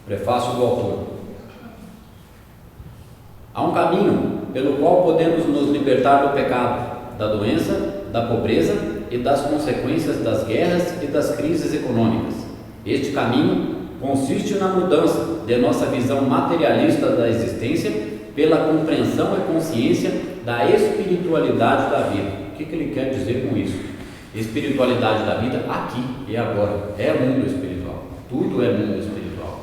Prefácio do autor. Há um caminho pelo qual podemos nos libertar do pecado, da doença, da pobreza e das consequências das guerras e das crises econômicas. Este caminho consiste na mudança de nossa visão materialista da existência pela compreensão e consciência da espiritualidade da vida. O que ele quer dizer com isso? Espiritualidade da vida aqui e agora. É mundo espiritual. Tudo é mundo espiritual.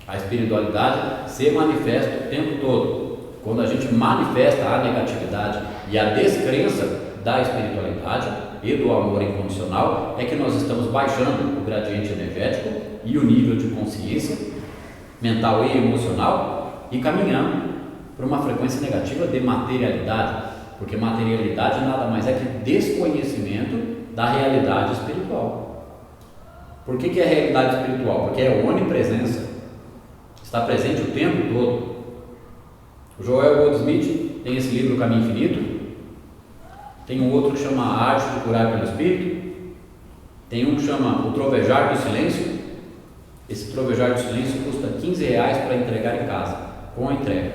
A espiritualidade se manifesta o tempo todo. Quando a gente manifesta a negatividade e a descrença da espiritualidade e do amor incondicional, é que nós estamos baixando o gradiente energético e o nível de consciência mental e emocional e caminhando para uma frequência negativa de materialidade, porque materialidade nada mais é que desconhecimento da realidade espiritual. Por que é realidade espiritual? Porque é onipresença, está presente o tempo todo. O Joel Goldsmith tem esse livro, O Caminho Infinito. Tem um outro que chama A Arte de Curar pelo Espírito. Tem um que chama O Trovejar do Silêncio. Esse Trovejar do Silêncio custa R$15 para entregar em casa, com a entrega.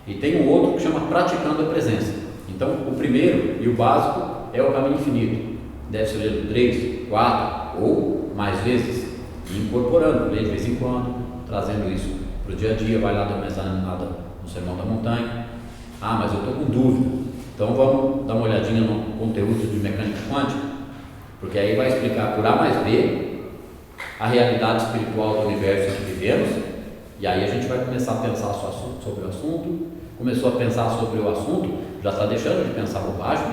E tem um outro que chama Praticando a Presença. Então, o primeiro e o básico é O Caminho Infinito. Deve ser lido 3, 4 ou mais vezes, e incorporando, lê de vez em quando, trazendo isso para o dia a dia. Vai lá dar uma examinada no Sermão da Montanha. Ah, mas eu estou com dúvida. Então vamos dar uma olhadinha no conteúdo de mecânica quântica, porque aí vai explicar por A mais B a realidade espiritual do universo em que vivemos, e aí a gente vai começar a pensar sobre o assunto. Começou a pensar sobre o assunto, já está deixando de pensar bobagem,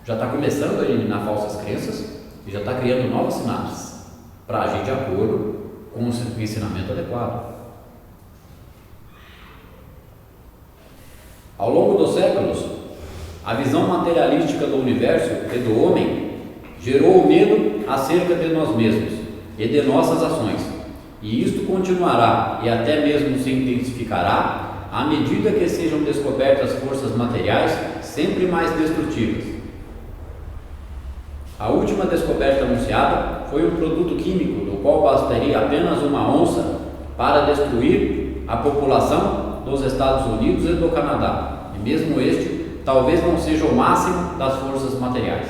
já está começando a eliminar falsas crenças e já está criando novas sinapses para agir de acordo com o ensinamento adequado. Ao longo dos séculos, a visão materialística do universo e do homem gerou o medo acerca de nós mesmos e de nossas ações, e isto continuará e até mesmo se intensificará à medida que sejam descobertas forças materiais sempre mais destrutivas. A última descoberta anunciada foi um produto químico do qual bastaria apenas uma onça para destruir a população dos Estados Unidos e do Canadá, e mesmo este talvez não seja o máximo das forças materiais.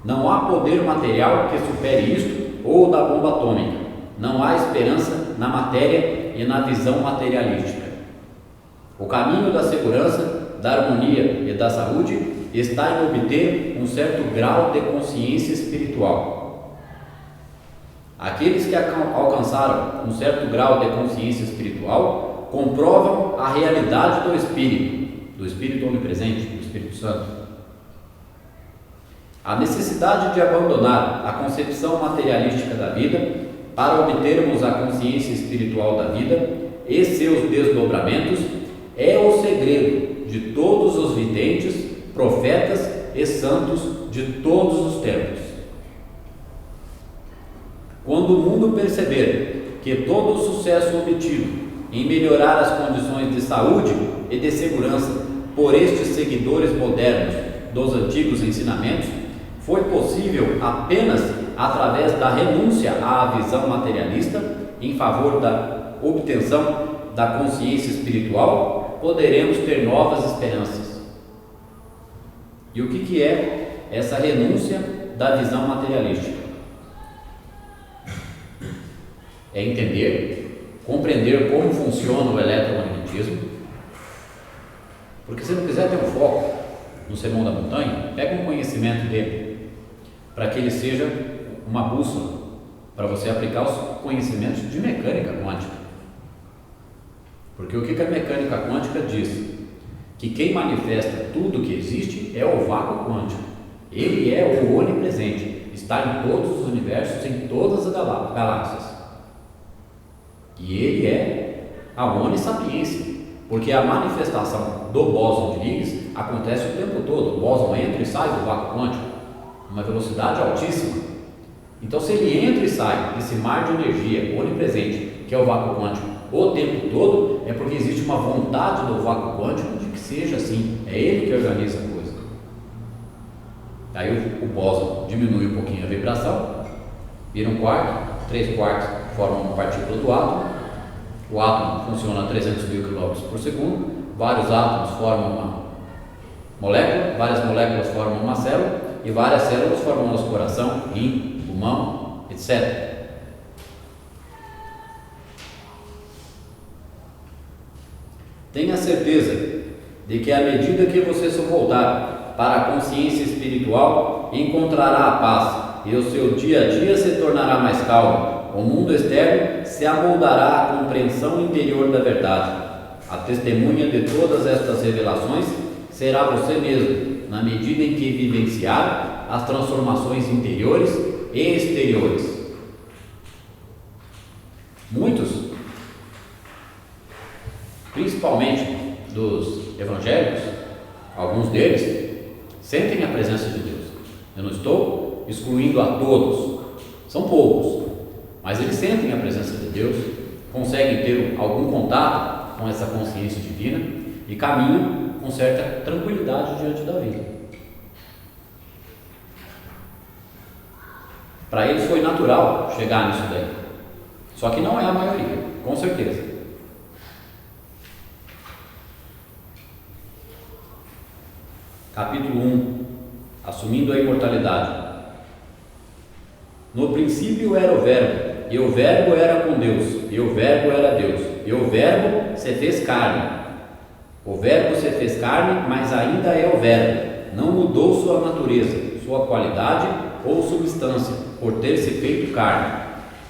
Não há poder material que supere isto ou da bomba atômica. Não há esperança na matéria e na visão materialística. O caminho da segurança, da harmonia e da saúde está em obter um certo grau de consciência espiritual. Aqueles que alcançaram um certo grau de consciência espiritual comprovam a realidade do Espírito onipresente, do Espírito Santo. A necessidade de abandonar a concepção materialística da vida para obtermos a consciência espiritual da vida e seus desdobramentos é o segredo de todos os videntes, profetas e santos de todos os tempos. Quando o mundo perceber que todo o sucesso obtido em melhorar as condições de saúde e de segurança por estes seguidores modernos dos antigos ensinamentos foi possível apenas através da renúncia à visão materialista em favor da obtenção da consciência espiritual, poderemos ter novas esperanças. E o que é essa renúncia da visão materialística? É entender, compreender como funciona o eletromagnetismo, porque se não quiser ter um foco no Sermão da Montanha, pega um conhecimento dele, para que ele seja uma bússola, para você aplicar os conhecimentos de mecânica quântica. Porque o que a mecânica quântica diz? Que quem manifesta tudo que existe é o vácuo quântico. Ele é o onipresente, está em todos os universos, em todas as galáxias. E ele é a onissapiência, porque a manifestação do bóson de Higgs acontece o tempo todo. O bóson entra e sai do vácuo quântico, uma velocidade altíssima. Então, se ele entra e sai desse mar de energia onipresente, que é o vácuo quântico, o tempo todo, é porque existe uma vontade do vácuo quântico de que seja assim. É ele que organiza a coisa. Aí o bóson diminui um pouquinho a vibração, vira um quarto, 3 quartos formam uma partícula do átomo, O átomo funciona a 300 mil quilômetros por segundo, vários átomos formam uma molécula, várias moléculas formam uma célula e várias células formam nosso coração, rim, pulmão, etc. Tenha certeza de que à medida que você se voltar para a consciência espiritual, encontrará a paz e o seu dia a dia se tornará mais calmo. O mundo externo se amoldará à compreensão interior da verdade. A testemunha de todas estas revelações será você mesmo, na medida em que vivenciar as transformações interiores e exteriores. Muitos, principalmente dos evangélicos, alguns deles sentem a presença de Deus. Eu não estou excluindo a todos, são poucos, mas eles sentem a presença de Deus, conseguem ter algum contato com essa consciência divina e caminham com certa tranquilidade diante da vida. Para eles foi natural chegar nisso daí, só que não é a maioria, com certeza. Capítulo 1. Assumindo a imortalidade. No princípio era o Verbo, e o Verbo era com Deus, e o Verbo era Deus, e o Verbo se fez carne. O Verbo se fez carne, mas ainda é o Verbo, não mudou sua natureza, sua qualidade ou substância, por ter se feito carne.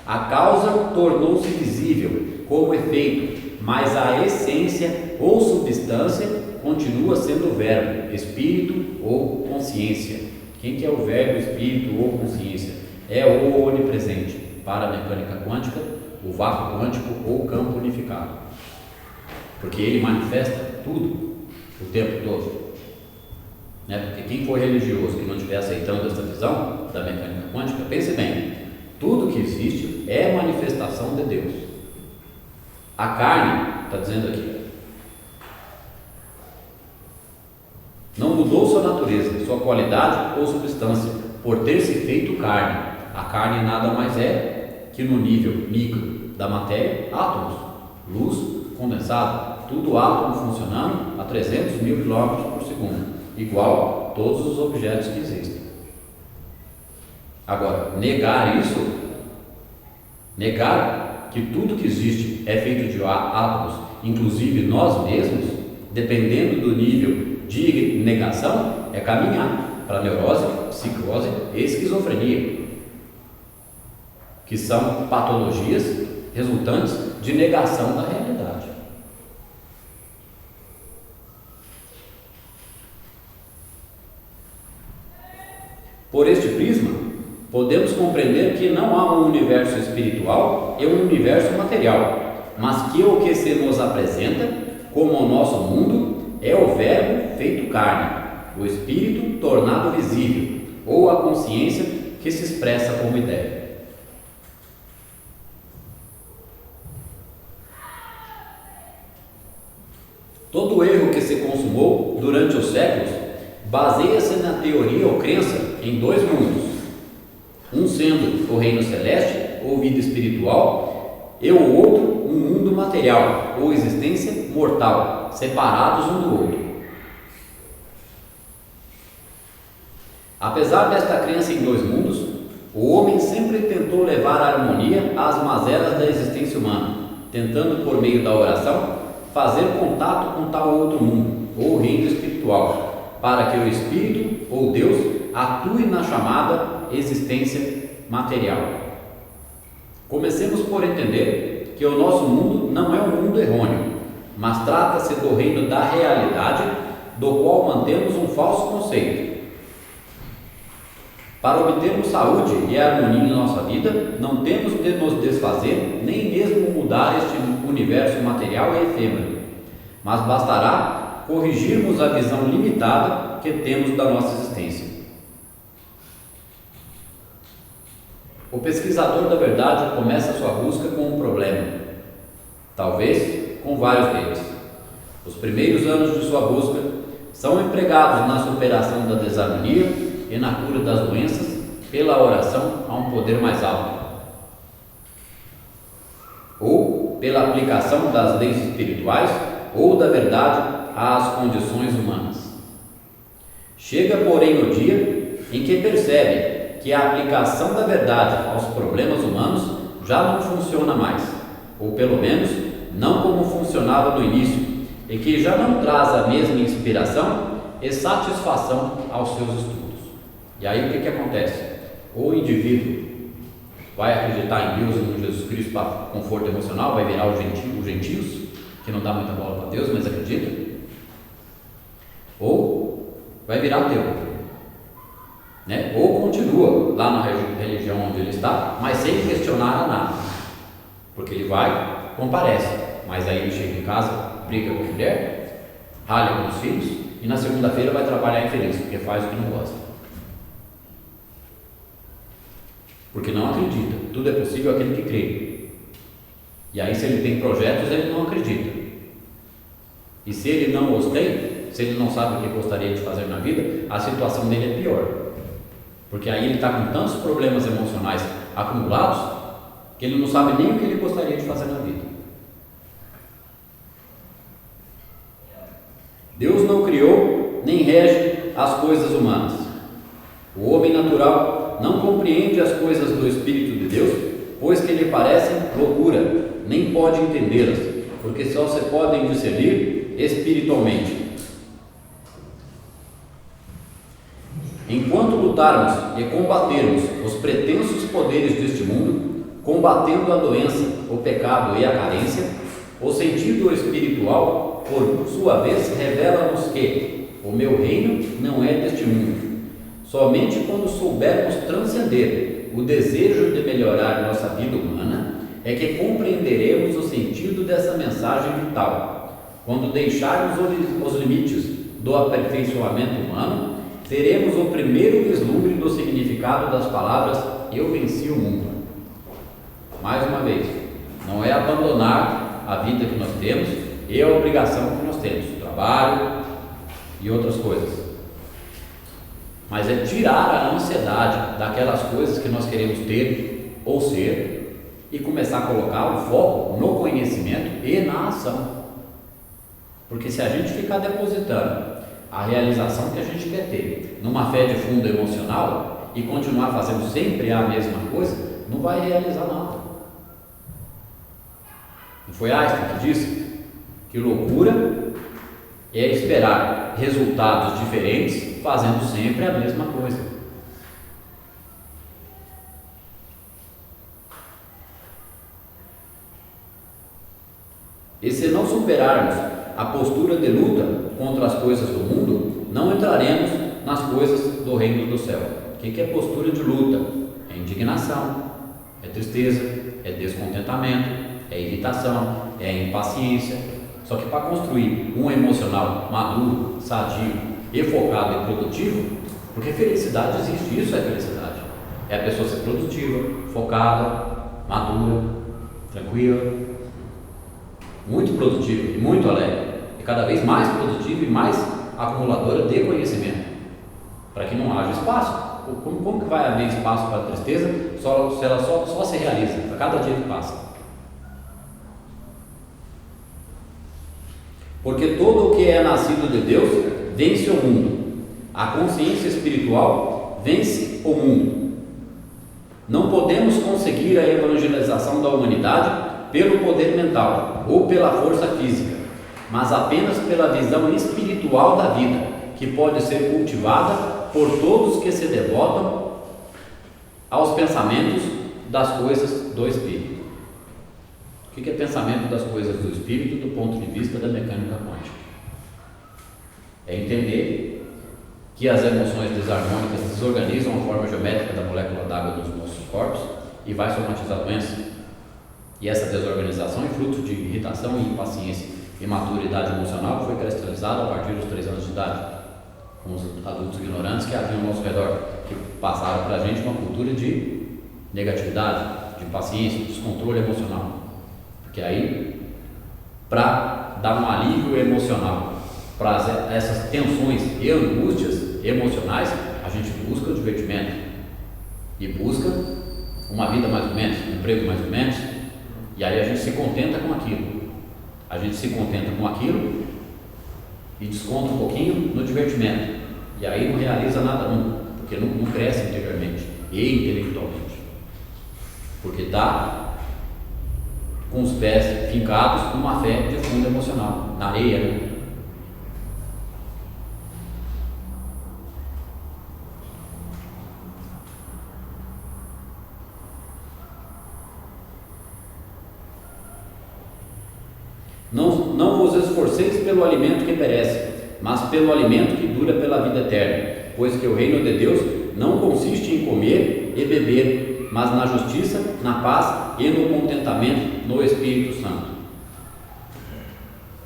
A causa tornou-se visível como efeito, mas a essência ou substância continua sendo o Verbo, Espírito ou consciência. Quem que é o Verbo, Espírito ou consciência? É o onipresente. Para a mecânica quântica, o vácuo quântico ou campo unificado, porque ele manifesta tudo o tempo todo, né? Porque quem for religioso que não estiver aceitando essa visão da mecânica quântica, pense bem, tudo que existe é manifestação de Deus. A carne, está dizendo aqui, não mudou sua natureza, sua qualidade ou substância, por ter se feito carne. A carne nada mais é que no nível micro da matéria, átomos, luz, condensado, tudo átomo funcionando a 300 mil quilômetros por segundo, igual a todos os objetos que existem. Agora, negar isso, negar que tudo que existe é feito de átomos, inclusive nós mesmos, dependendo do nível de negação, é caminhar para neurose, psicose e esquizofrenia, que são patologias resultantes de negação da realidade. Por este prisma, podemos compreender que não há um universo espiritual e um universo material, mas que o que se nos apresenta como o nosso mundo é o Verbo feito carne, o Espírito tornado visível, ou a consciência que se expressa como ideia. Todo o erro que se consumou durante os séculos baseia-se na teoria ou crença em dois mundos, um sendo o reino celeste ou vida espiritual e o outro um mundo material ou existência mortal, separados um do outro. Apesar desta crença em dois mundos, o homem sempre tentou levar a harmonia às mazelas da existência humana, tentando por meio da oração fazer contato com tal outro mundo, ou reino espiritual, para que o Espírito, ou Deus, atue na chamada existência material. Comecemos por entender que o nosso mundo não é um mundo errôneo, mas trata-se do reino da realidade, do qual mantemos um falso conceito. Para obtermos saúde e harmonia em nossa vida, não temos de nos desfazer, nem mesmo mudar este universo material e efêmero, mas bastará corrigirmos a visão limitada que temos da nossa existência. O pesquisador da verdade começa sua busca com um problema, talvez com vários deles. Os primeiros anos de sua busca são empregados na superação da desarmonia e na cura das doenças pela oração a um poder mais alto. Ou pela aplicação das leis espirituais ou da verdade às condições humanas. Chega, porém, o dia em que percebe que a aplicação da verdade aos problemas humanos já não funciona mais, ou pelo menos não como funcionava no início, e que já não traz a mesma inspiração e satisfação aos seus estudos. E aí o que acontece? O indivíduo vai acreditar em Deus e em Jesus Cristo para conforto emocional, vai virar os gentios, que não dá muita bola para Deus, mas acredita, ou vai virar ateu, né? Ou continua lá na religião onde ele está, mas sem questionar nada, porque ele vai, comparece, mas aí ele chega em casa, briga com a mulher, ralha com os filhos, e na segunda-feira vai trabalhar infeliz, porque faz o que não gosta, porque não acredita. Tudo é possível aquele que crê. E aí, se ele tem projetos, ele não acredita, e se ele não os tem, se ele não sabe o que gostaria de fazer na vida, a situação dele é pior, porque aí ele está com tantos problemas emocionais acumulados que ele não sabe nem o que ele gostaria de fazer na vida. Deus não criou nem rege as coisas humanas. O homem natural não compreende as coisas do Espírito de Deus, pois que lhe parecem loucura, nem pode entendê-las, porque só se podem discernir espiritualmente. Enquanto lutarmos e combatermos os pretensos poderes deste mundo, combatendo a doença, o pecado e a carência, o sentido espiritual, por sua vez, revela-nos que o meu reino não é deste mundo. Somente quando soubermos transcender o desejo de melhorar nossa vida humana, é que compreenderemos o sentido dessa mensagem vital. Quando deixarmos os limites do aperfeiçoamento humano, teremos o primeiro vislumbre do significado das palavras "eu venci o mundo". Mais uma vez, não é abandonar a vida que nós temos e a obrigação que nós temos, trabalho e outras coisas, mas é tirar a ansiedade daquelas coisas que nós queremos ter ou ser e começar a colocar o foco no conhecimento e na ação. Porque se a gente ficar depositando a realização que a gente quer ter numa fé de fundo emocional e continuar fazendo sempre a mesma coisa, não vai realizar nada. Não foi Einstein que disse que loucura é esperar resultados diferentes fazendo sempre a mesma coisa. E se não superarmos a postura de luta contra as coisas do mundo, não entraremos nas coisas do reino do céu. O que é postura de luta? É indignação, é tristeza, é descontentamento, é irritação, é impaciência. Só que para construir um emocional maduro, sadio e focado e produtivo, porque felicidade existe, isso é felicidade. É a pessoa ser produtiva, focada, madura, tranquila, muito produtiva e muito alegre, e cada vez mais produtiva e mais acumuladora de conhecimento, para que não haja espaço. Como que vai haver espaço para a tristeza se ela só se realiza a cada dia que passa? Porque todo o que é nascido de Deus vence o mundo. A consciência espiritual vence o mundo. Não podemos conseguir a evangelização da humanidade pelo poder mental ou pela força física, mas apenas pela visão espiritual da vida, que pode ser cultivada por todos que se devotam aos pensamentos das coisas do Espírito. O que é pensamento das coisas do Espírito do ponto de vista da mecânica quântica? É entender que as emoções desarmônicas desorganizam a forma geométrica da molécula d'água dos nossos corpos e vai somatizar a doença. E essa desorganização é fruto de irritação e impaciência e maturidade emocional que foi cristalizada a partir dos 3 anos de idade, com os adultos ignorantes que haviam ao nosso redor, que passaram para a gente uma cultura de negatividade, de impaciência, de descontrole emocional. Porque aí, para dar um alívio emocional para essas tensões e angústias emocionais, a gente busca o divertimento e busca uma vida mais ou menos, um emprego mais ou menos, E aí a gente se contenta com aquilo. A gente se contenta com aquilo e desconta um pouquinho no divertimento. E aí não realiza nada nunca, porque não cresce interiormente e intelectualmente. Porque está com os pés fincados numa fé de fundo emocional, na areia, né? Não vos esforceis pelo alimento que perece, mas pelo alimento que dura pela vida eterna, pois que o reino de Deus não consiste em comer e beber, mas na justiça, na paz e no contentamento no Espírito Santo.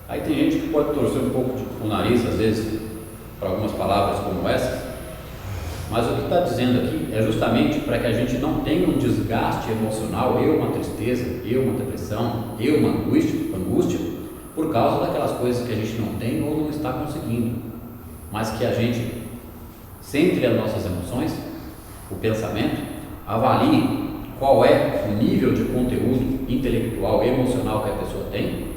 Aí tem gente que pode torcer um pouco o nariz, às vezes, para algumas palavras como essas, mas o que está dizendo aqui é justamente para que a gente não tenha um desgaste emocional, uma tristeza, uma depressão, uma angústia, por causa daquelas coisas que a gente não tem ou não está conseguindo, mas que a gente centre as nossas emoções, o pensamento, avalie qual é o nível de conteúdo intelectual e emocional que a pessoa tem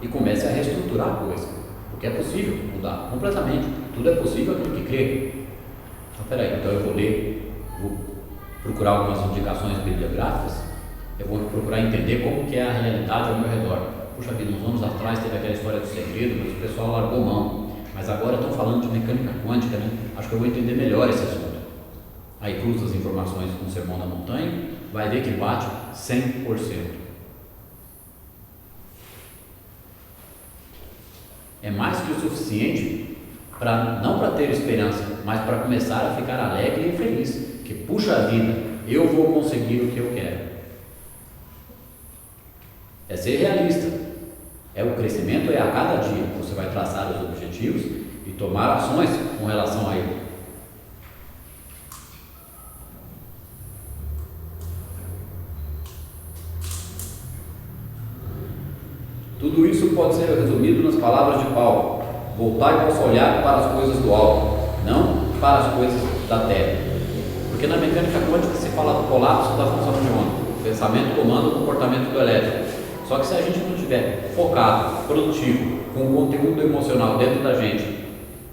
e comece a reestruturar a coisa, porque é possível mudar completamente, tudo é possível aquilo que crê. Então eu vou procurar algumas indicações bibliográficas, eu vou procurar entender como que é a realidade ao meu redor. Puxa vida, uns anos atrás teve aquela história do segredo, mas o pessoal largou mão, mas agora estão falando de mecânica quântica, né? Acho que eu vou entender melhor esse assunto. Aí cruza as informações com o Sermão da Montanha, vai ver que bate 100%. É mais que o suficiente não para ter esperança, mas para começar a ficar alegre e feliz, que puxa vida, eu vou conseguir o que eu quero. É ser realista. O crescimento é a cada dia. Você vai traçar os objetivos e tomar ações com relação a ele. Tudo isso pode ser resumido nas palavras de Paulo: voltai vosso olhar para as coisas do alto, não para as coisas da terra. Porque na mecânica quântica se fala do colapso da função de onda. O pensamento comanda o comportamento do elétron. Só que se a gente não estiver focado, produtivo, com conteúdo emocional dentro da gente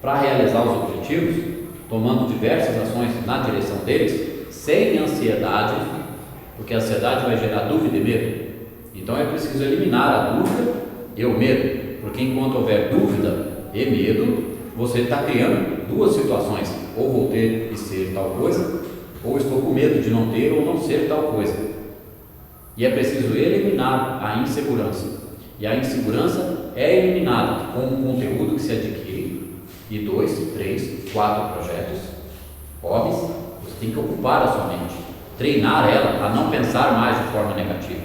para realizar os objetivos, tomando diversas ações na direção deles, sem ansiedade, porque a ansiedade vai gerar dúvida e medo. Então é preciso eliminar a dúvida e o medo, porque enquanto houver dúvida e medo, você está criando duas situações: ou vou ter e ser tal coisa, ou estou com medo de não ter ou não ser tal coisa. E é preciso eliminar a insegurança. E a insegurança é eliminada com o conteúdo que se adquire e 2, 3, 4 projetos, hobbies. Você tem que ocupar a sua mente, treinar ela a não pensar mais de forma negativa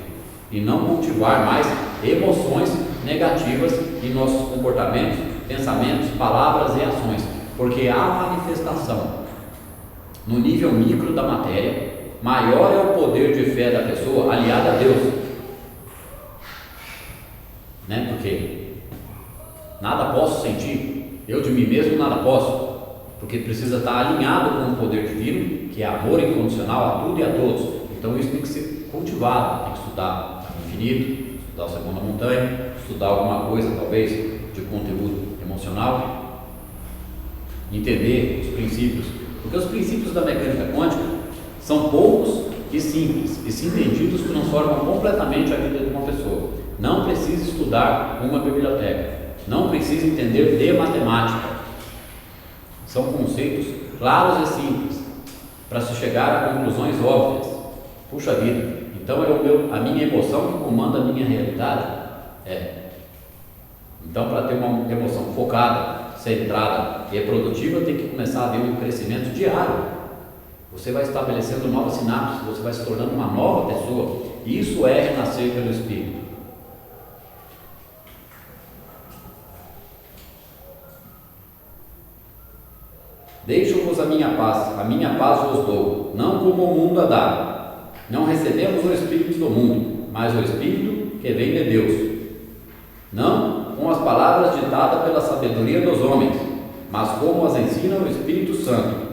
e não cultivar mais emoções negativas em nossos comportamentos, pensamentos, palavras e ações, porque a manifestação no nível micro da matéria, maior é o poder de fé da pessoa aliada a Deus, né? Porque nada posso sentir, eu de mim mesmo nada posso, porque precisa estar alinhado com o poder divino, que é amor incondicional a tudo e a todos. Então isso tem que ser cultivado, tem que estudar infinito, estudar o Sermão da Montanha, estudar alguma coisa talvez de conteúdo emocional, entender os princípios, porque os princípios da mecânica quântica são poucos e simples, e se entendidos transformam completamente a vida de uma pessoa. Não precisa estudar uma biblioteca, não precisa entender de matemática. São conceitos claros e simples, para se chegar a conclusões óbvias. Puxa vida, então é a minha emoção que comanda a minha realidade? Então, para ter uma emoção focada, centrada e produtiva, tem que começar a haver um crescimento diário. Você vai estabelecendo novas sinapses, você vai se tornando uma nova pessoa. Isso é renascer pelo Espírito. Deixo-vos a minha paz vos dou, não como o mundo a dá. Não recebemos o Espírito do mundo, mas o Espírito que vem de Deus. Não com as palavras ditadas pela sabedoria dos homens, mas como as ensina o Espírito Santo.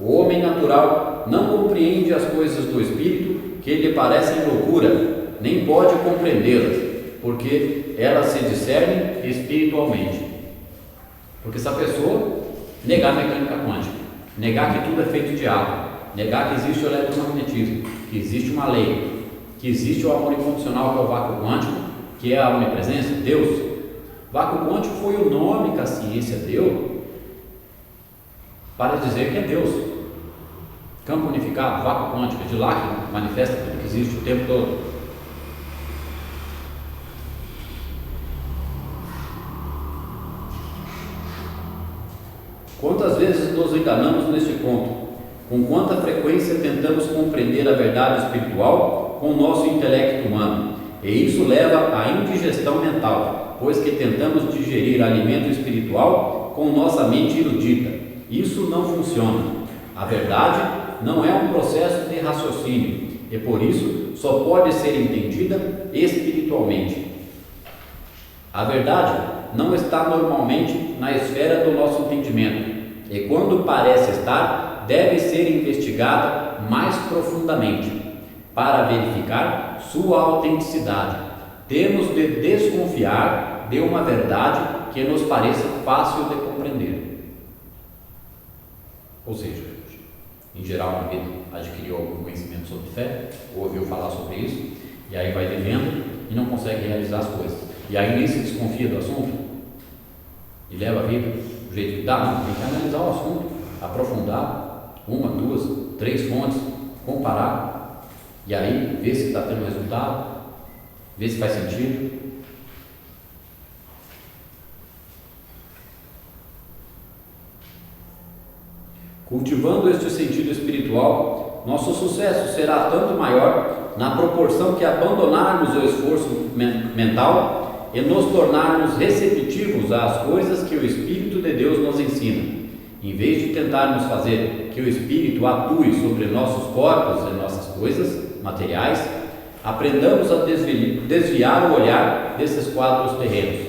O homem natural não compreende as coisas do Espírito, que lhe parecem loucura, nem pode compreendê-las, porque elas se discernem espiritualmente. Porque se a pessoa negar a mecânica quântica, negar que tudo é feito de água, negar que existe o eletromagnetismo, que existe uma lei, que existe o amor incondicional, que é o vácuo quântico, que é a onipresença, Deus. Vácuo quântico foi o nome que a ciência deu para dizer que é Deus. Campo unificado, vácuo quântico, é de lá que manifesta tudo que existe o tempo todo. Quantas vezes nos enganamos neste ponto? Com quanta frequência tentamos compreender a verdade espiritual com o nosso intelecto humano? E isso leva à indigestão mental, pois que tentamos digerir alimento espiritual com nossa mente erudita. Isso não funciona. A verdade não é um processo de raciocínio, e por isso só pode ser entendida espiritualmente. A verdade não está normalmente na esfera do nosso entendimento, e quando parece estar, deve ser investigada mais profundamente para verificar sua autenticidade. Temos de desconfiar de uma verdade que nos pareça fácil de compreender. Ou seja, em geral, a vida adquiriu algum conhecimento sobre fé, ouviu falar sobre isso, e aí vai vivendo e não consegue realizar as coisas. E aí nem se desconfia do assunto e leva a vida do jeito que dá. Não, tem que analisar o assunto, aprofundar, 1, 2, 3 fontes, comparar, e aí ver se está tendo resultado, ver se faz sentido. Cultivando este sentido espiritual, nosso sucesso será tanto maior na proporção que abandonarmos o esforço mental e nos tornarmos receptivos às coisas que o Espírito de Deus nos ensina. Em vez de tentarmos fazer que o Espírito atue sobre nossos corpos e nossas coisas materiais, aprendamos a desviar o olhar desses quadros terrenos,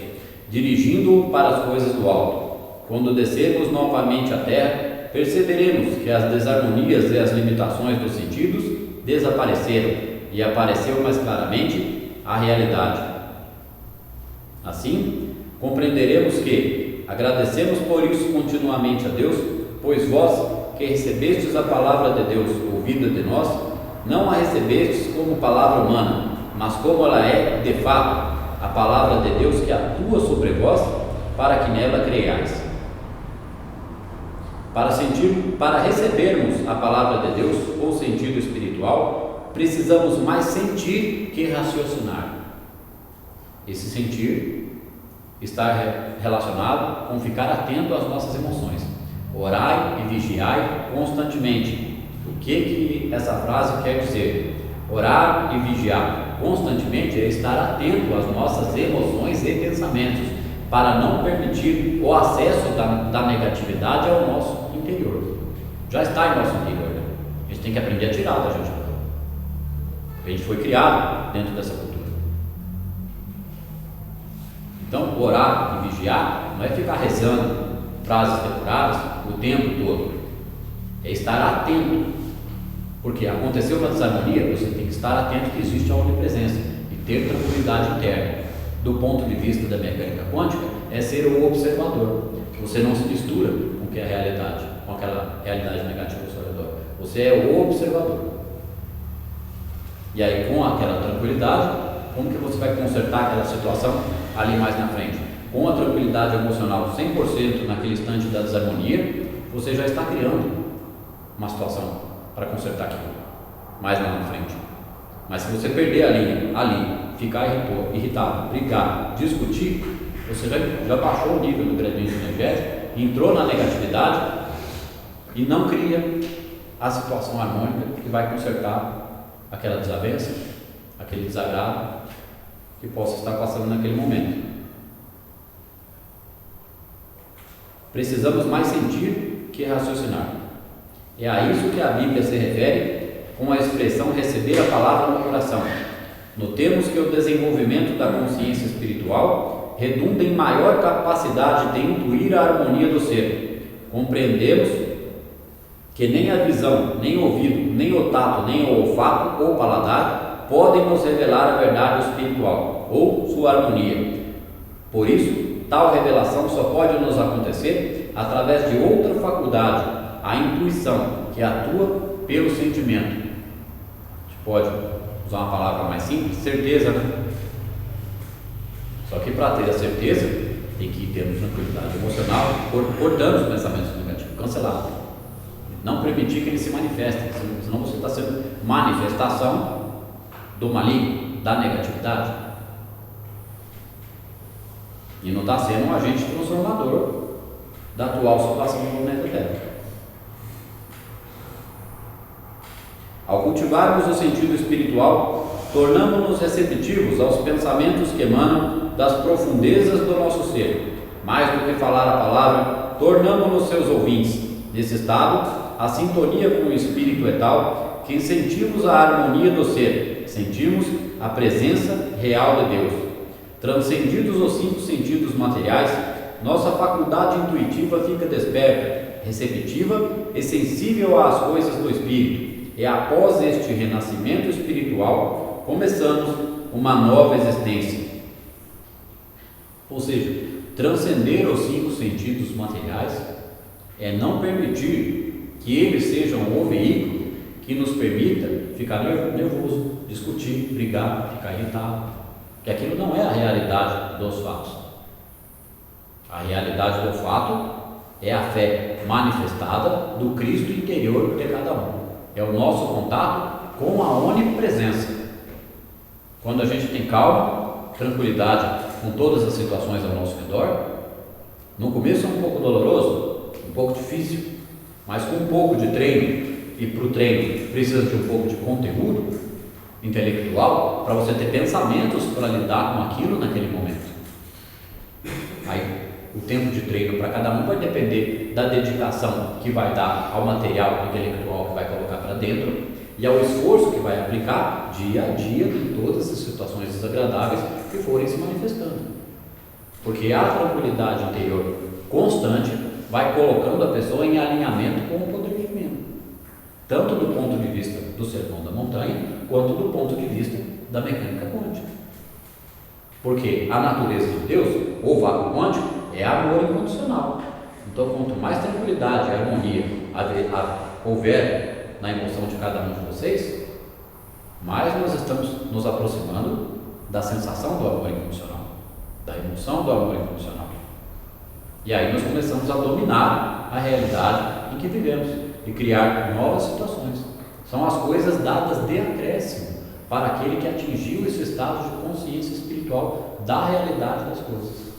dirigindo-o para as coisas do alto. Quando descermos novamente à terra, perceberemos que as desarmonias e as limitações dos sentidos desapareceram e apareceu mais claramente a realidade. Assim, compreenderemos que agradecemos por isso continuamente a Deus, pois vós que recebestes a palavra de Deus ouvida de nós, não a recebestes como palavra humana, mas como ela é de fato, a palavra de Deus que atua sobre vós, para que nela creiais. Para recebermos a palavra de Deus, ou sentido espiritual, precisamos mais sentir que raciocinar. Esse sentir está relacionado com ficar atento às nossas emoções. Orai e vigiai constantemente. O que essa frase quer dizer? Orar e vigiar constantemente é estar atento às nossas emoções e pensamentos, para não permitir o acesso da negatividade ao nosso interior. Já está em nosso interior, né? A gente tem que aprender a tirar da gente. A gente foi criado dentro dessa cultura. Então, orar e vigiar não é ficar rezando frases decoradas o tempo todo, é estar atento, porque aconteceu uma desarmonia, você tem que estar atento que existe a onipresença e ter tranquilidade interna. Do ponto de vista da mecânica quântica, é ser o observador. Você não se mistura com o que é a realidade, com aquela realidade negativa ao seu redor. Você é o observador. E aí, com aquela tranquilidade, como que você vai consertar aquela situação ali mais na frente? Com a tranquilidade emocional 100% naquele instante da desarmonia, você já está criando uma situação para consertar aquilo mais lá na frente. Mas se você perder a linha ali, ficar irritado, brigar, discutir, você já baixou o nível do gradiente energético, entrou na negatividade e não cria a situação harmônica que vai consertar aquela desavença, aquele desagrado que possa estar passando naquele momento. Precisamos mais sentir que raciocinar. É a isso que a Bíblia se refere com a expressão receber a palavra no coração. Notemos que o desenvolvimento da consciência espiritual redunda em maior capacidade de intuir a harmonia do ser. Compreendemos que nem a visão, nem o ouvido, nem o tato, nem o olfato ou o paladar podem nos revelar a verdade espiritual ou sua harmonia. Por isso, tal revelação só pode nos acontecer através de outra faculdade, a intuição, que atua pelo sentimento. A gente pode usar uma palavra mais simples, certeza, né? Só que para ter a certeza, tem que ter tranquilidade emocional, cortando os pensamentos negativos, cancelar. Não permitir que eles se manifestem, senão você está sendo manifestação do maligno, da negatividade. E não está sendo um agente transformador da atual situação do planeta Terra. Ao cultivarmos o sentido espiritual, tornamos-nos receptivos aos pensamentos que emanam das profundezas do nosso ser. Mais do que falar a palavra, tornamos-nos seus ouvintes. Nesse estado, a sintonia com o Espírito é tal que sentimos a harmonia do ser, sentimos a presença real de Deus. Transcendidos os 5 sentidos materiais, nossa faculdade intuitiva fica desperta, receptiva e sensível às coisas do Espírito, e após este renascimento espiritual, começamos uma nova existência. Ou seja, transcender os 5 sentidos materiais é não permitir que eles sejam o veículo que nos permita ficar nervoso, discutir, brigar, ficar irritado. Que aquilo não é a realidade dos fatos. A realidade do fato é a fé manifestada do Cristo interior de cada um. É o nosso contato com a onipresença. Quando a gente tem calma, tranquilidade com todas as situações ao nosso redor, no começo é um pouco doloroso, um pouco difícil, mas com um pouco de treino, e para o treino precisa de um pouco de conteúdo intelectual para você ter pensamentos para lidar com aquilo naquele momento. Aí o tempo de treino para cada um vai depender da dedicação que vai dar ao material intelectual que vai colocar para dentro e ao esforço que vai aplicar dia a dia em todas as situações desagradáveis que forem se manifestando. Porque a tranquilidade interior constante vai colocando a pessoa em alinhamento com o poder divino, tanto do ponto de vista do sermão da montanha, quanto do ponto de vista da mecânica quântica. Porque a natureza de Deus, o vácuo quântico, é amor incondicional. Então, quanto mais tranquilidade e harmonia houver na emoção de cada um de vocês, mais nós estamos nos aproximando da sensação do amor incondicional, da emoção do amor incondicional. E aí nós começamos a dominar a realidade em que vivemos e criar novas situações. São as coisas dadas de acréscimo para aquele que atingiu esse estado de consciência espiritual da realidade das coisas.